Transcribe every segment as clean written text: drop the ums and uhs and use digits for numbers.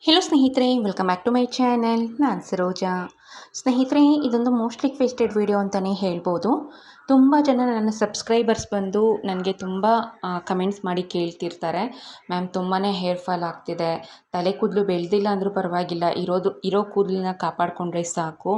Hello ಸ್ನೇಹಿತರೆ, welcome back to my channel. ನಾನು ಸರೋಜಾ. ಸ್ನೇಹಿತರೆ, ಇದೊಂದು ಮೋಸ್ಟ್ ರಿಕ್ವೆಸ್ಟೆಡ್ ವಿಡಿಯೋ ಅಂತಲೇ ಹೇಳ್ಬೋದು. ತುಂಬ ಜನ ನನ್ನ ಸಬ್ಸ್ಕ್ರೈಬರ್ಸ್ ಬಂದು ನನಗೆ ತುಂಬ ಕಮೆಂಟ್ಸ್ ಮಾಡಿ ಕೇಳ್ತಿರ್ತಾರೆ, ಮ್ಯಾಮ್ ತುಂಬಾ ಹೇರ್ ಫಾಲ್ ಆಗ್ತಿದೆ, ತಲೆ ಕೂದಲು ಬೆಳೆದಿಲ್ಲ ಅಂದರೂ ಪರವಾಗಿಲ್ಲ, ಇರೋ ಕೂದಲನ್ನ ಕಾಪಾಡಿಕೊಂಡ್ರೆ ಸಾಕು,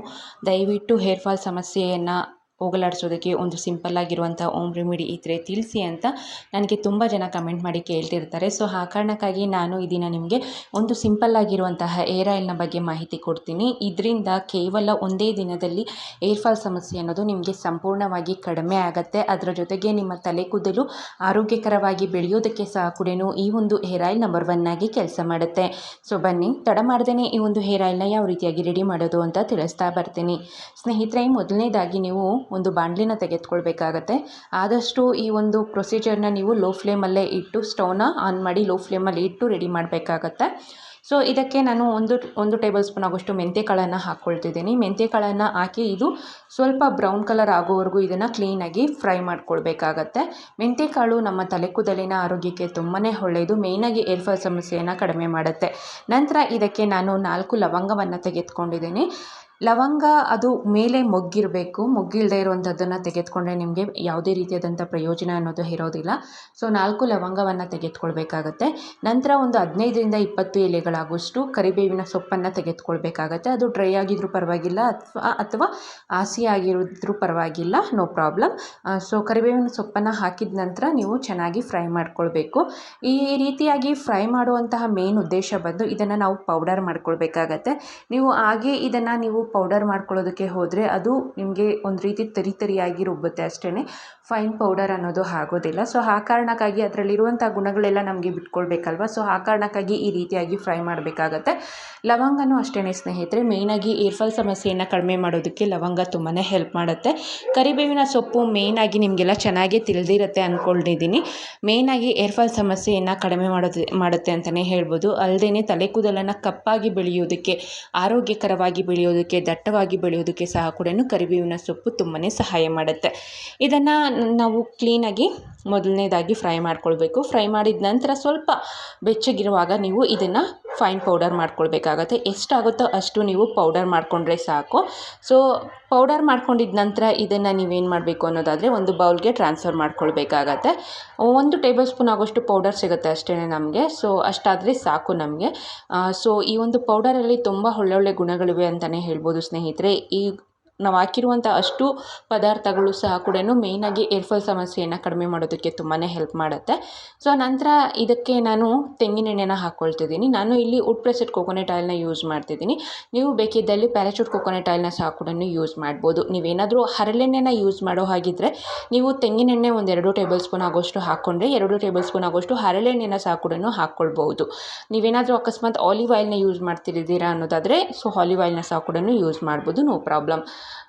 ದಯವಿಟ್ಟು ಹೇರ್ ಫಾಲ್ ಸಮಸ್ಯೆಯನ್ನು ಹೋಗಲಾಡಿಸೋದಕ್ಕೆ ಒಂದು ಸಿಂಪಲ್ಲಾಗಿರುವಂಥ ಓಮ್ ರೆಮಿಡಿ ಇದ್ದರೆ ತಿಳಿಸಿ ಅಂತ ನನಗೆ ತುಂಬ ಜನ ಕಮೆಂಟ್ ಮಾಡಿ ಕೇಳ್ತಿರ್ತಾರೆ. ಸೊ ಆ ಕಾರಣಕ್ಕಾಗಿ ನಾನು ಈ ದಿನ ನಿಮಗೆ ಒಂದು ಸಿಂಪಲ್ಲಾಗಿರುವಂತಹ ಏರ್ ಆಯಿಲ್ನ ಬಗ್ಗೆ ಮಾಹಿತಿ ಕೊಡ್ತೀನಿ. ಇದರಿಂದ ಕೇವಲ ಒಂದೇ ದಿನದಲ್ಲಿ ಏರ್ ಫಾಲ್ ಸಮಸ್ಯೆ ಅನ್ನೋದು ನಿಮಗೆ ಸಂಪೂರ್ಣವಾಗಿ ಕಡಿಮೆ ಆಗುತ್ತೆ. ಅದರ ಜೊತೆಗೆ ನಿಮ್ಮ ತಲೆ ಕೂದಲು ಆರೋಗ್ಯಕರವಾಗಿ ಬೆಳೆಯೋದಕ್ಕೆ ಸಹ ಕೂಡ ಈ ಒಂದು ಹೇರ್ ಆಯಿಲ್ ನಂಬರ್ 1 ಆಗಿ ಕೆಲಸ ಮಾಡುತ್ತೆ. ಸೊ ಬನ್ನಿ, ತಡ ಮಾಡ್ದೇ ಈ ಒಂದು ಹೇರ್ ಆಯಿಲ್ನ ಯಾವ ರೀತಿಯಾಗಿ ರೆಡಿ ಮಾಡೋದು ಅಂತ ತಿಳಿಸ್ತಾ ಬರ್ತೀನಿ. ಸ್ನೇಹಿತರೆ, ಮೊದಲನೇದಾಗಿ ನೀವು ಒಂದು ಬಾಣಲಿನ ತೆಗೆದುಕೊಳ್ಬೇಕಾಗತ್ತೆ. ಆದಷ್ಟು ಈ ಒಂದು ಪ್ರೊಸೀಜರ್ನ ನೀವು ಲೋ ಫ್ಲೇಮಲ್ಲೇ ಇಟ್ಟು, ಸ್ಟವ್ನ ಆನ್ ಮಾಡಿ ಲೋ ಫ್ಲೇಮಲ್ಲಿ ಇಟ್ಟು ರೆಡಿ ಮಾಡಬೇಕಾಗತ್ತೆ. ಸೊ ಇದಕ್ಕೆ ನಾನು ಒಂದು ಟೇಬಲ್ ಸ್ಪೂನ್ ಆಗೋಷ್ಟು ಮೆಂತ್ಯ ಕಾಳನ್ನು ಹಾಕ್ಕೊಳ್ತಿದ್ದೀನಿ. ಮೆಂತ್ಯ ಕಾಳನ್ನು ಹಾಕಿ ಇದು ಸ್ವಲ್ಪ ಬ್ರೌನ್ ಕಲರ್ ಆಗೋವರೆಗೂ ಇದನ್ನು ಕ್ಲೀನಾಗಿ ಫ್ರೈ ಮಾಡ್ಕೊಳ್ಬೇಕಾಗತ್ತೆ. ಮೆಂತ್ಯ ಕಾಳು ನಮ್ಮ ತಲೆ ಕೂದಲಿನ ಆರೋಗ್ಯಕ್ಕೆ ತುಂಬಾ ಒಳ್ಳೆಯದು, ಮೇಯ್ನಾಗಿ ಏರ್ ಫಾಲ್ ಸಮಸ್ಯೆಯನ್ನು ಕಡಿಮೆ ಮಾಡುತ್ತೆ. ನಂತರ ಇದಕ್ಕೆ ನಾನು 4 ಲವಂಗವನ್ನು ತೆಗೆದುಕೊಂಡಿದ್ದೀನಿ. ಲವಂಗ ಅದು ಮೇಲೆ ಮೊಗ್ಗಿಲ್ಲದೆ ಇರುವಂಥದ್ದನ್ನು ತೆಗೆದುಕೊಂಡ್ರೆ ನಿಮಗೆ ಯಾವುದೇ ರೀತಿಯಾದಂಥ ಪ್ರಯೋಜನ ಅನ್ನೋದು ಇರೋದಿಲ್ಲ. ಸೊ 4 ಲವಂಗವನ್ನು ತೆಗೆದುಕೊಳ್ಬೇಕಾಗತ್ತೆ. ನಂತರ ಒಂದು 15ರಿಂದ 20 ಎಲೆಗಳಾಗುವಷ್ಟು ಕರಿಬೇವಿನ ಸೊಪ್ಪನ್ನು ತೆಗೆದುಕೊಳ್ಬೇಕಾಗತ್ತೆ. ಅದು ಡ್ರೈ ಆಗಿದ್ರೂ ಪರವಾಗಿಲ್ಲ, ಅಥವಾ ಹಸಿ ಆಗಿದ್ರೂ ಪರವಾಗಿಲ್ಲ, ನೋ ಪ್ರಾಬ್ಲಮ್. ಸೊ ಕರಿಬೇವಿನ ಸೊಪ್ಪನ್ನು ಹಾಕಿದ ನಂತರ ನೀವು ಚೆನ್ನಾಗಿ ಫ್ರೈ ಮಾಡ್ಕೊಳ್ಬೇಕು. ಈ ರೀತಿಯಾಗಿ ಫ್ರೈ ಮಾಡುವಂತಹ ಮೇನ್ ಉದ್ದೇಶ ಬಂದು ಇದನ್ನು ನಾವು ಪೌಡರ್ ಮಾಡ್ಕೊಳ್ಬೇಕಾಗತ್ತೆ. ನೀವು ಹಾಗೆ ಇದನ್ನು ನೀವು ಪೌಡರ್ ಮಾಡ್ಕೊಳ್ಳೋದಕ್ಕೆ ಹೋದರೆ ಅದು ನಿಮಗೆ ಒಂದು ರೀತಿ ತರಿಯಾಗಿ ರುಬ್ಬುತ್ತೆ ಅಷ್ಟೇ, ಫೈನ್ ಪೌಡರ್ ಅನ್ನೋದು ಆಗೋದಿಲ್ಲ. ಸೊ ಆ ಕಾರಣಕ್ಕಾಗಿ ಅದರಲ್ಲಿರುವಂಥ ಗುಣಗಳೆಲ್ಲ ನಮಗೆ ಬಿಟ್ಕೊಳ್ಬೇಕಲ್ವ. ಸೊ ಆ ಕಾರಣಕ್ಕಾಗಿ ಈ ರೀತಿಯಾಗಿ ಫ್ರೈ ಮಾಡಬೇಕಾಗತ್ತೆ. ಲವಂಗನೂ ಅಷ್ಟೇ ಸ್ನೇಹಿತರೆ, ಮೇಯ್ನಾಗಿ ಏರ್ ಫಾಲ್ ಸಮಸ್ಯೆಯನ್ನು ಕಡಿಮೆ ಮಾಡೋದಕ್ಕೆ ಲವಂಗ ತುಂಬಾ ಹೆಲ್ಪ್ ಮಾಡುತ್ತೆ. ಕರಿಬೇವಿನ ಸೊಪ್ಪು ಮೇಯ್ನಾಗಿ ನಿಮಗೆಲ್ಲ ಚೆನ್ನಾಗೇ ತಿಳಿದಿರುತ್ತೆ ಅಂದ್ಕೊಂಡಿದ್ದೀನಿ. ಮೇಯ್ನಾಗಿ ಏರ್ ಫಾಲ್ ಸಮಸ್ಯೆಯನ್ನು ಕಡಿಮೆ ಮಾಡುತ್ತೆ ಅಂತಲೇ ಹೇಳ್ಬೋದು. ಅಲ್ಲದೆ ತಲೆ ಕೂದಲನ್ನು ಕಪ್ಪಾಗಿ ಬೆಳೆಯೋದಕ್ಕೆ, ಆರೋಗ್ಯಕರವಾಗಿ ಬೆಳೆಯೋದಕ್ಕೆ, ದಟ್ಟವಾಗಿ ಬೆಳೆಯೋದಕ್ಕೆ ಸಹ ಕೂಡ ಕರಿಬೇವಿನ ಸೊಪ್ಪು ತುಂಬಾ ಸಹಾಯ ಮಾಡುತ್ತೆ. ಇದನ್ನು ನಾವು ಕ್ಲೀನಾಗಿ ಮೊದಲನೇದಾಗಿ ಫ್ರೈ ಮಾಡ್ಕೊಳ್ಬೇಕು. ಫ್ರೈ ಮಾಡಿದ ನಂತರ ಸ್ವಲ್ಪ ಬೆಚ್ಚಗಿರುವಾಗ ನೀವು ಇದನ್ನು ಫೈನ್ ಪೌಡರ್ ಮಾಡ್ಕೊಳ್ಬೇಕಾಗತ್ತೆ. ಎಷ್ಟಾಗುತ್ತೋ ಅಷ್ಟು ನೀವು ಪೌಡರ್ ಮಾಡಿಕೊಂಡ್ರೆ ಸಾಕು. ಸೊ ಪೌಡರ್ ಮಾಡ್ಕೊಂಡಿದ್ದ ನಂತರ ಇದನ್ನು ನೀವೇನು ಮಾಡಬೇಕು ಅನ್ನೋದಾದರೆ ಒಂದು ಬೌಲ್ಗೆ ಟ್ರಾನ್ಸ್ಫರ್ ಮಾಡ್ಕೊಳ್ಬೇಕಾಗತ್ತೆ. 1 ಟೇಬಲ್ ಸ್ಪೂನ್ ಆಗೋಷ್ಟು ಪೌಡರ್ ಸಿಗುತ್ತೆ ಅಷ್ಟೇ ನಮಗೆ. ಸೊ ಅಷ್ಟಾದರೆ ಸಾಕು ನಮಗೆ. ಸೊ ಈ ಒಂದು ಪೌಡರಲ್ಲಿ ತುಂಬ ಒಳ್ಳೊಳ್ಳೆ ಗುಣಗಳಿವೆ ಅಂತಲೇ ಹೇಳ್ಬೋದು ಸ್ನೇಹಿತರೆ. ನಾವು ಹಾಕಿರುವಂಥ ಅಷ್ಟು ಪದಾರ್ಥಗಳು ಸಹ ಕೂಡ ಮೇಯ್ನಾಗಿ ಏರ್ ಫಾಲ್ ಸಮಸ್ಯೆಯನ್ನು ಕಡಿಮೆ ಮಾಡೋದಕ್ಕೆ ತುಂಬಾ ಹೆಲ್ಪ್ ಮಾಡುತ್ತೆ. ಸೊ ನಂತರ ಇದಕ್ಕೆ ನಾನು ತೆಂಗಿನೆಣ್ಣೆನ ಹಾಕ್ಕೊಳ್ತಿದ್ದೀನಿ. ನಾನು ಇಲ್ಲಿ ವುಡ್ ಪ್ರೆಸ್ಡ್ ಕೋಕೋನಟ್ ಆಯಿಲ್ನ ಯೂಸ್ ಮಾಡ್ತಿದ್ದೀನಿ. ನೀವು ಬೇಕಿದ್ದಲ್ಲಿ ಪ್ಯಾರಾಚೂಟ್ ಕೋಕೋನಟ್ ಆಯಿಲ್ನ ಸಹ ಕೂಡ ಯೂಸ್ ಮಾಡ್ಬೋದು. ನೀವೇನಾದರೂ ಹರಳೆಣ್ಣೆನ ಯೂಸ್ ಮಾಡೋ ಹಾಗಿದ್ದರೆ ನೀವು ತೆಂಗಿನೆಣ್ಣೆ 2 ಟೇಬಲ್ ಸ್ಪೂನ್ ಆಗೋಷ್ಟು ಹಾಕ್ಕೊಂಡ್ರೆ 2 ಟೇಬಲ್ ಸ್ಪೂನ್ ಆಗೋಷ್ಟು ಹರಳೆಣ್ಣೆನ ಸಹ ಕೂಡ ಹಾಕ್ಕೊಳ್ಬೋದು. ನೀವೇನಾದರೂ ಅಕಸ್ಮಾತ್ ಆಲಿವ್ ಆಯಿಲ್ನ ಯೂಸ್ ಮಾಡ್ತಿದ್ದೀರಾ ಅನ್ನೋದಾದರೆ ಸೊ ಆಲಿವ್ ಆಯಿಲ್ನ ಸಹ ಕೂಡ ಯೂಸ್ ಮಾಡ್ಬೋದು, ನೋ ಪ್ರಾಬ್ಲಮ್.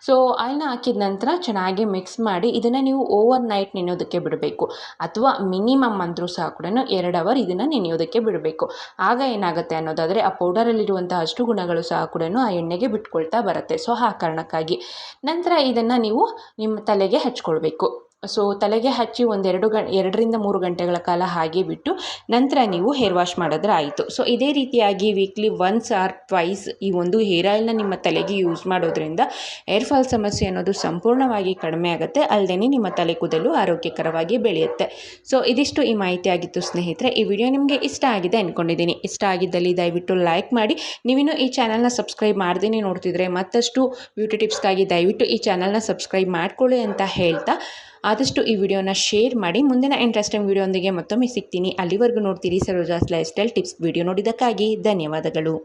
ಸೊ ಆಯಿಲ್ನ ಹಾಕಿದ ನಂತರ ಚೆನ್ನಾಗಿ ಮಿಕ್ಸ್ ಮಾಡಿ ಇದನ್ನು ನೀವು ಓವರ್ ನೈಟ್ ನೆನೆಯೋದಕ್ಕೆ ಬಿಡಬೇಕು, ಅಥವಾ ಮಿನಿಮಮ್ ಅಂದರೂ ಸಹ ಕೂಡ 2 ಅವರ್ ಇದನ್ನು ನೆನೆಯೋದಕ್ಕೆ ಬಿಡಬೇಕು. ಆಗ ಏನಾಗುತ್ತೆ ಅನ್ನೋದಾದರೆ ಆ ಪೌಡರಲ್ಲಿರುವಂಥ ಅಷ್ಟು ಗುಣಗಳು ಸಹ ಕೂಡ ಆ ಎಣ್ಣೆಗೆ ಬಿಟ್ಕೊಳ್ತಾ ಬರುತ್ತೆ. ಸೊ ಆ ಕಾರಣಕ್ಕಾಗಿ ನಂತರ ಇದನ್ನು ನೀವು ನಿಮ್ಮ ತಲೆಗೆ ಹಚ್ಕೊಳ್ಬೇಕು. ಸೊ ತಲೆಗೆ ಹಚ್ಚಿ 2ರಿಂದ 3 ಗಂಟೆಗಳ ಕಾಲ ಹಾಗೆ ಬಿಟ್ಟು ನಂತರ ನೀವು ಹೇರ್ ವಾಶ್ ಮಾಡಿದ್ರೆ ಆಯಿತು. ಸೊ ಇದೇ ರೀತಿಯಾಗಿ ವೀಕ್ಲಿ 1 ಆರ್ 2 ಈ ಒಂದು ಹೇರ್ ಆಯಿಲ್ನ ನಿಮ್ಮ ತಲೆಗೆ ಯೂಸ್ ಮಾಡೋದ್ರಿಂದ ಏರ್ ಫಾಲ್ ಸಮಸ್ಯೆ ಅನ್ನೋದು ಸಂಪೂರ್ಣವಾಗಿ ಕಡಿಮೆ ಆಗುತ್ತೆ. ಅಲ್ಲದೆ ನಿಮ್ಮ ತಲೆ ಕೂದಲು ಆರೋಗ್ಯಕರವಾಗಿ ಬೆಳೆಯುತ್ತೆ. ಸೊ ಇದಿಷ್ಟು ಈ ಮಾಹಿತಿ ಆಗಿತ್ತು ಸ್ನೇಹಿತರೆ. ಈ ವಿಡಿಯೋ ನಿಮಗೆ ಇಷ್ಟ ಆಗಿದೆ ಅಂದ್ಕೊಂಡಿದ್ದೀನಿ. ಇಷ್ಟ ಆಗಿದ್ದಲ್ಲಿ ದಯವಿಟ್ಟು ಲೈಕ್ ಮಾಡಿ. ನೀವಿನ್ನೂ ಈ ಚಾನಲ್ನ ಸಬ್ಸ್ಕ್ರೈಬ್ ಮಾಡ್ದೇ ನೋಡ್ತಿದ್ರೆ ಮತ್ತಷ್ಟು ಬ್ಯೂಟಿ ಟಿಪ್ಸ್ಗಾಗಿ ದಯವಿಟ್ಟು ಈ ಚಾನಲ್ನ ಸಬ್ಸ್ಕ್ರೈಬ್ ಮಾಡ್ಕೊಳ್ಳಿ ಅಂತ ಹೇಳ್ತಾ, ಆದಷ್ಟು ಈ ವಿಡಿಯೋನ ಶೇರ್ ಮಾಡಿ. ಮುಂದಿನ ಇಂಟ್ರೆಸ್ಟಿಂಗ್ ವಿಡಿಯೋದೊಂದಿಗೆ ಮತ್ತೊಮ್ಮೆ ಸಿಗ್ತೀನಿ. ಅಲ್ಲಿವರೆಗೂ ನೋಡ್ತೀರಿ Saroja's life style tips. Video ನೋಡಿದ್ದಕ್ಕಾಗಿ ಧನ್ಯವಾದಗಳು.